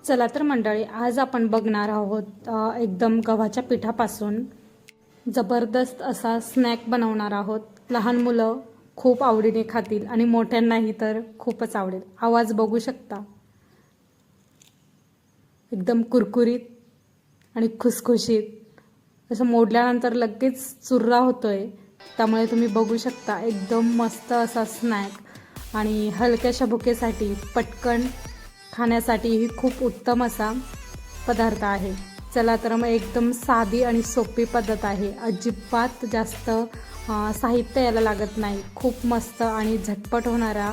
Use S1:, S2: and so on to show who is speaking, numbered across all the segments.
S1: चला तर मंडळी, आज आपण बघणार आहोत एकदम गव्हाच्या पिठापासून जबरदस्त असा स्नॅक बनवणार आहोत. लहान मुलं खूप आवडीने खातील आणि मोठ्यांनाही तर खूपच आवडेल. आवाज बघू शकता, एकदम कुरकुरीत आणि खुसखुशीत. असं मोडल्यानंतर लगेच चुर्रा होतोय, त्यामुळे तुम्ही बघू शकता एकदम मस्त असा स्नॅक आणि हलक्याशा भुकेसाठी पटकन खाण्यासाठीही खूप उत्तम असा पदार्थ आहे. चला तर मग एकदम साधी आणि सोपी पद्धत आहे. अजिबात जास्त साहित्य याला लागत नाही. खूप मस्त आणि झटपट होणारा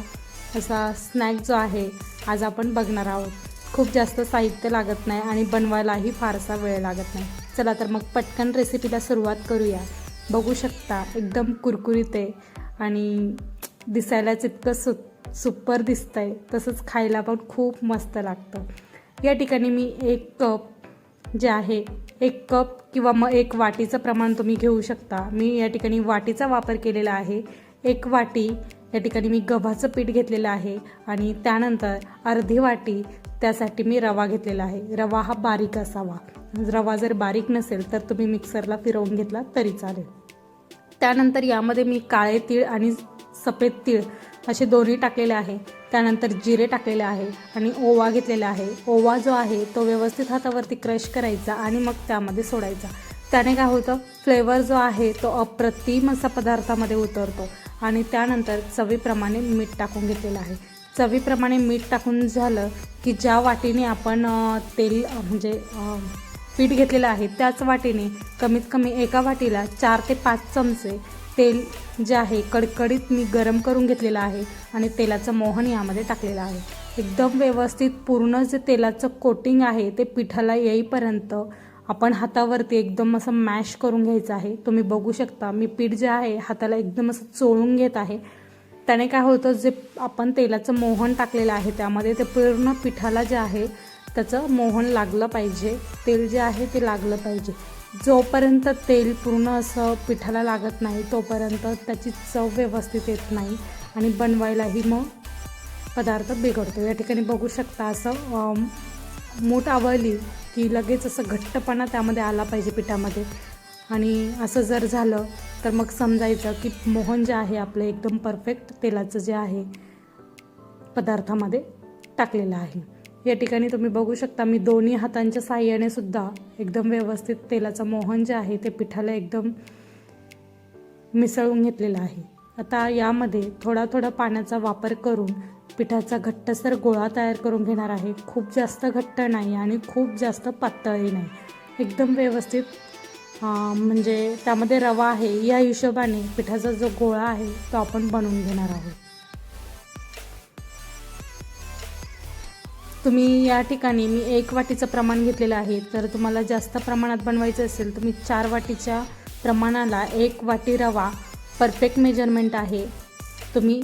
S1: असा स्नॅक जो आहे आज आपण बघणार आहोत. खूप जास्त साहित्य लागत नाही आणि बनवायलाही फारसा वेळ लागत नाही. चला तर मग पटकन रेसिपीला सुरुवात करूया. बघू शकता एकदम कुरकुरीत आहे आणि दिसायलाच इतकं सुपर दिसतंय, तसंच खायला पण खूप मस्त लागतं. या ठिकाणी मी 1 कप जे आहे, 1 कप किंवा मग 1 वाटीचं प्रमाण तुम्ही घेऊ शकता. मी या ठिकाणी वाटीचा वापर केलेला आहे. 1 वाटी या ठिकाणी मी गव्हाचं पीठ घेतलेलं आहे आणि त्यानंतर अर्धी वाटी त्यासाठी मी रवा घेतलेला आहे. रवा हा बारीक असावा. रवा जर बारीक नसेल तर तुम्ही मिक्सरला फिरवून घेतला तरी चालेल. त्यानंतर यामध्ये मी काळे तीळ आणि सफेद तीळ असे दोन्ही टाकलेले आहे. त्यानंतर जिरे टाकलेले आहे आणि ओवा घेतलेला आहे. ओवा जो आहे तो व्यवस्थित हातावरती क्रश करायचा आणि मग त्यामध्ये सोडायचा. त्याने काय होतं, फ्लेवर जो आहे तो अप्रतिम असा पदार्थामध्ये उतरतो. आणि त्यानंतर चवीप्रमाणे मीठ टाकून घेतलेलं आहे. चवीप्रमाणे मीठ टाकून झालं की ज्या वाटीने आपण तेल पीठ घेतलेलं आहे त्याच वाटीने कमीत कमी एका वाटीला 4 ते 5 चमचे तेल जे आहे कडकडीत मी गरम करून घेतलेलं आहे आणि तेलाचं मोहन यामध्ये टाकलेलं आहे. एकदम व्यवस्थित पूर्ण जे तेलाचं कोटिंग आहे ते पिठाला येईपर्यंत आपण हातावरती एकदम असं मॅश करून घ्यायचं आहे. तुम्ही बघू शकता मी पीठ जे आहे हाताला एकदम असं चोळून घेत आहे. त्याने काय होतं, जे आपण तेलाचं मोहन टाकलेलं आहे त्यामध्ये ते पूर्ण पिठाला जे आहे त्याचं मोहन लागलं पाहिजे. तेल जे आहे ते लागलं पाहिजे. जोपर्यंत तेल पूर्ण असं पिठाला लागत नाही तोपर्यंत त्याची चव व्यवस्थित येत नाही आणि बनवायलाही मग पदार्थ बिघडतो. या ठिकाणी बघू शकता असं मूठ आवळली की लगेच असं घट्टपणा त्यामध्ये आला पाहिजे पिठामध्ये. आणि असं जर झालं तर मग समजायचं की मोहन जे आहे आपलं एकदम परफेक्ट तेलाचं जे आहे पदार्थामध्ये टाकलेलं आहे. या ठिकाणी तुम्ही बघू शकता मी दोन्ही हातांच्या साहाय्याने सुद्धा एकदम व्यवस्थित तेलाचं मोहन जे आहे ते पिठाला एकदम मिसळून घेतलेलं आहे. आता यामध्ये थोडा थोडा पाण्याचा वापर करून पिठाचा घट्टसर गोळा तयार करून घेणार आहे. खूप जास्त घट्ट नाही आणि खूप जास्त पातळही नाही. एकदम व्यवस्थित त्यामध्ये रवा आहे या हिशोबाने पिठाचा जो गोळा आहे तो आपण बनवून घेणार आहोत. तुम्ही या ठिकाणी मी 1 वाटीचं प्रमाण घेतलेलं आहे, तर तुम्हाला जास्त प्रमाणात बनवायचं असेल तुम्ही 4 वाटीच्या प्रमाणाला 1 वाटी रवा परफेक्ट मेजरमेंट आहे. तुम्ही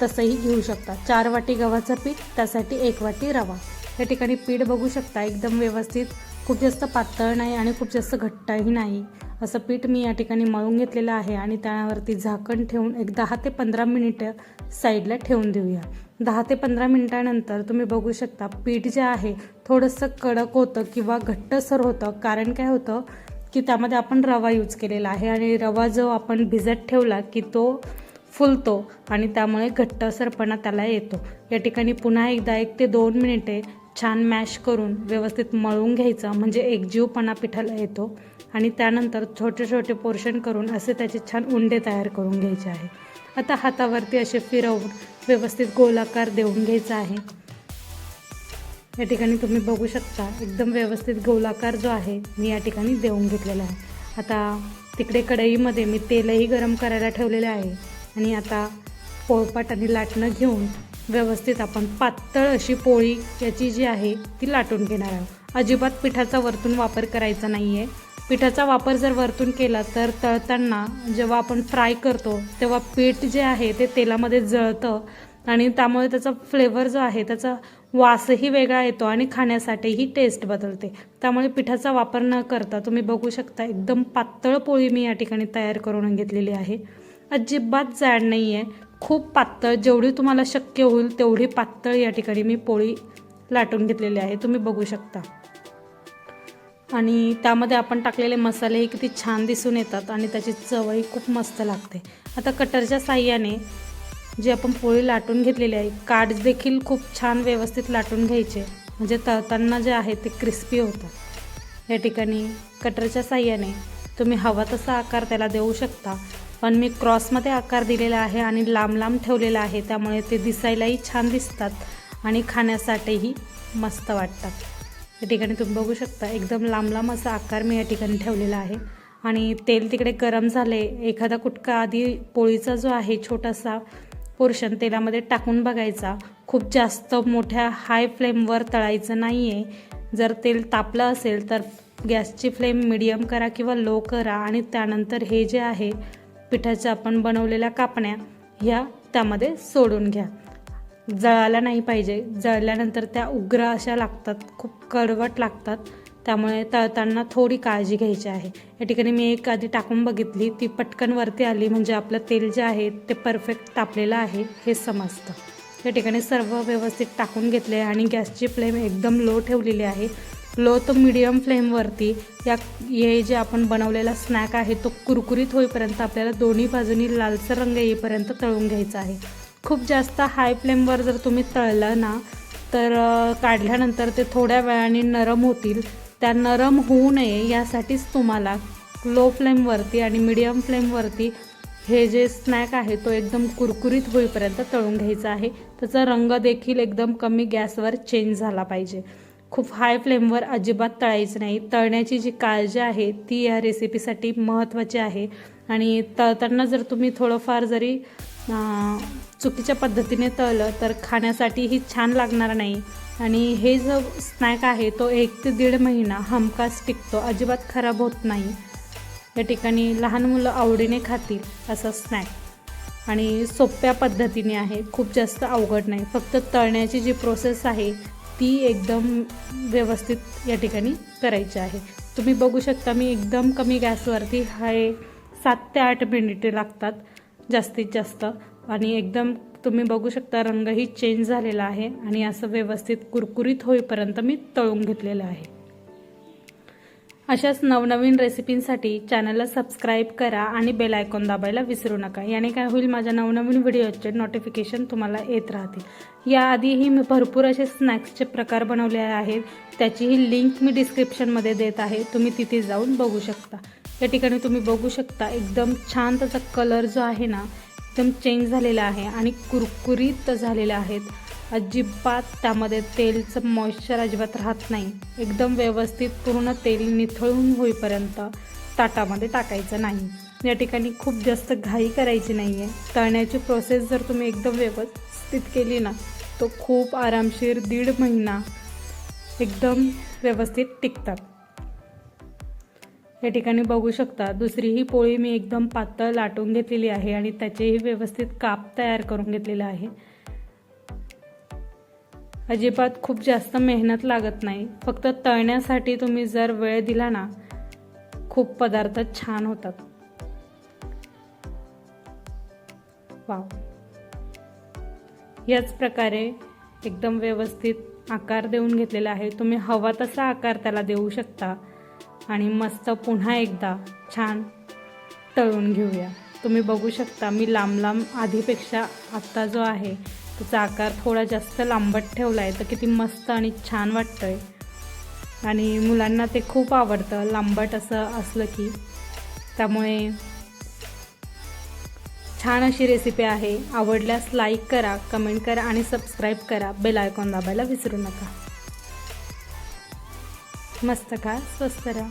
S1: तसंही घेऊ शकता. 4 वाटी गव्हाचं पीठ त्यासाठी 1 वाटी रवा. या ठिकाणी पीठ बघू शकता एकदम व्यवस्थित, खूप जास्त पातळ नाही आणि खूप जास्त घट्टही नाही असं पीठ मी या ठिकाणी मळून घेतलेलं आहे. आणि त्यावरती झाकण ठेवून एक 10 ते 15 मिनिटं साईडला ठेवून देऊया. 10 ते 15 मिनिटानंतर तुम्ही बघू शकता पीठ जे आहे थोडंसं कडक होतं किंवा घट्टसर होतं. कारण काय होतं की त्यामध्ये आपण रवा यूज केलेला आहे आणि रवा जो आपण भिजत ठेवला की तो फुलतो आणि त्यामुळे घट्टसरपणा त्याला येतो. या ठिकाणी पुन्हा एकदा 1 ते 2 मिनिटे छान मॅश करून व्यवस्थित मळून घ्यायचं, म्हणजे एकजीवपणा पिठाला येतो. आणि त्यानंतर छोटे छोटे पोर्शन करून असे त्याचे छान उंडे तयार करून घ्यायचे आहे. आता हातावरती असे फिरवून व्यवस्थित गोलाकार देऊन घ्यायचा आहे. या ठिकाणी तुम्ही बघू शकता एकदम व्यवस्थित गोलाकार जो आहे मी या ठिकाणी देऊन घेतलेला आहे. आता तिकडे कढईमध्ये मी तेलही गरम करायला ठेवलेले आहे आणि आता पोळपाट आणि लाटणं घेऊन व्यवस्थित आपण पातळ अशी पोळी याची जी आहे ती लाटून घेणार आहोत. अजिबात पिठाचा वरतून वापर करायचा नाही आहे. पिठाचा वापर जर वरतून केला तर तळताना जेव्हा आपण फ्राय करतो तेव्हा पीठ जे आहे ते तेलामध्ये जळतं आणि त्यामुळे त्याचा फ्लेवर जो आहे त्याचा वासही वेगळा येतो आणि खाण्यासाठीही टेस्ट बदलते. त्यामुळे पिठाचा वापर न करता तुम्ही बघू शकता एकदम पातळ पोळी मी या ठिकाणी तयार करून घेतलेली आहे. अजिबात जाड नाही आहे, खूप पातळ, जेवढी तुम्हाला शक्य होईल तेवढी पातळ या ठिकाणी मी पोळी लाटून घेतलेले आहे, तुम्ही बघू शकता. आणि त्यामध्ये आपण टाकलेले मसालेही किती छान दिसून येतात आणि त्याची चवही खूप मस्त लागते. आता कटरच्या साहाय्याने जी आपण पोळी लाटून घेतलेली आहे, काठ देखील खूप छान व्यवस्थित लाटून घ्यायचे, म्हणजे तळताना जे आहे ते क्रिस्पी होतात. या ठिकाणी कटरच्या साहाय्याने तुम्ही हवा तसा आकार त्याला देऊ शकता, पण मी क्रॉसमध्ये आकार दिलेला आहे आणि लांब लांब ठेवलेला आहे, त्यामुळे ते दिसायलाही छान दिसतात आणि खाण्यासाठीही मस्त वाटतात. या ठिकाणी तुम्ही बघू शकता एकदम लांब लांब असा आकार मी या ठिकाणी ठेवलेला आहे. आणि तेल तिकडे गरम झाले, एखादा कुटका आधी पोळीचा जो आहे छोटासा पोर्शन तेलामध्ये टाकून बघायचा. खूप जास्त मोठ्या हाय फ्लेमवर तळायचं नाही आहे. जर तेल तापलं असेल तर गॅसची फ्लेम मिडियम करा किंवा लो करा आणि त्यानंतर हे जे आहे पिठाच्या आपण बनवलेल्या कापण्या ह्या त्यामध्ये सोडून घ्या. जळायला नाही पाहिजे, जळल्यानंतर त्या उग्र अशा लागतात, खूप कडवट लागतात, त्यामुळे तळताना थोडी काळजी घ्यायची आहे. या ठिकाणी मी एक आधी टाकून बघितली, ती पटकन वरती आली, म्हणजे आपलं तेल जे आहे ते परफेक्ट तापलेलं आहे हे समजतं. या ठिकाणी सर्व व्यवस्थित टाकून घेतले आणि गॅसची फ्लेम एकदम लो ठेवलेली आहे. लो तो मीडियम फ्लेमवरती हे जे आपण बनवलेला स्नॅक आहे तो कुरकुरीत होईपर्यंत आपल्याला दोन्ही बाजूनी लालसर रंग येईपर्यंत तळून घ्यायचा आहे. खूप जास्त हाय फ्लेमवर जर तुम्ही तळलं ना तर काढल्यानंतर ते थोड्या वेळाने नरम होतील. त्या नरम होऊ नये यासाठीच तुम्हाला लो फ्लेमवरती आणि मीडियम फ्लेमवरती हे जे स्नॅक आहे तो एकदम कुरकुरीत होईपर्यंत तळून घ्यायचा आहे. त्याचा रंग देखील एकदम कमी गॅसवर चेंज झाला पाहिजे. खूप हाय फ्लेमवर अजिबात तळायचं नाही. तळण्याची जी काळजी आहे ती या रेसिपीसाठी महत्त्वाची आहे. आणि तळताना जर तुम्ही थोडंफार जरी चुकीच्या पद्धतीने तळलं तर खाण्यासाठीही छान लागणार नाही. आणि हे जो स्नॅक आहे तो 1 ते 1.5 महिना हमखास टिकतो, अजिबात खराब होत नाही. या ठिकाणी लहान मुलं आवडीने खातील असा स्नॅक आणि सोप्या पद्धतीने आहे, खूप जास्त अवघड नाही. फक्त तळण्याची जी प्रोसेस आहे ती एकदम व्यवस्थित या ठिकाणी करायची आहे. तुम्ही बघू शकता मी एकदम कमी गॅसवरती 7 ते 8 मिनिटे लागतात जास्तीत जास्त. आणि एकदम तुम्ही बघू शकता रंगही चेंज झालेला आहे आणि असं व्यवस्थित कुरकुरीत होईपर्यंत मी तळून घेतलेलं आहे. अशाच नवनवीन रेसिपींसाठी चॅनलला सबस्क्राईब करा आणि बेल आयकॉन दाबायला विसरू नका. याने काय होईल, माझ्या नवनवीन व्हिडिओचे नोटिफिकेशन तुम्हाला येत राहतील. याआधीही मी भरपूर असे स्नॅक्सचे प्रकार बनवले आहेत, त्याचीही लिंक मी डिस्क्रिप्शनमध्ये देत आहे, तुम्ही तिथे जाऊन बघू शकता. या ठिकाणी तुम्ही बघू शकता एकदम छान त्याचा कलर जो आहे ना एकदम चेंज झालेला आहे आणि कुरकुरीत झालेले आहेत. अजिबात त्यामध्ये तेलचं मॉइश्चर अजिबात राहत नाही. एकदम व्यवस्थित पूर्ण तेल निथळून होईपर्यंत ताटामध्ये टाकायचं नाही. या ठिकाणी खूप जास्त घाई करायची नाही आहे. तळण्याची प्रोसेस जर तुम्ही एकदम व्यवस्थित केली ना तो खूप आरामशीर 1.5 महिना एकदम व्यवस्थित टिकतात. या ठिकाणी बघू शकता दुसरीही पोळी मी एकदम पातळ लाटून घेतलेली आहे आणि त्याचेही व्यवस्थित काप तयार करून घेतलेले आहे. अजिबात खूप जास्त मेहनत लागत नाही. फक्त तळण्यासाठी तुम्ही जर वेळ दिला ना खूप पदार्थ छान होतात. वाव, याच प्रकारे एकदम व्यवस्थित आकार देऊन घेतलेला आहे. तुम्ही हवा तसा आकार त्याला देऊ शकता आणि मस्त पुन्हा एकदा छान तळून घेऊया. तुम्ही बघू शकता मी लांब लांब आधीपेक्षा आत्ता जो आहे त्याचा आकार थोडा जास्त लांबट ठेवला आहे, तर किती मस्त आणि छान वाटतं आहे. आणि मुलांना ते खूप आवडतं लांबट असं असलं की. त्यामुळे छान अशी रेसिपी आहे. आवडल्यास लाईक करा, कमेंट करा आणि सबस्क्राईब करा. बेल आयकॉन दाबायला विसरू नका. मस्त खा, स्वस्त राहा.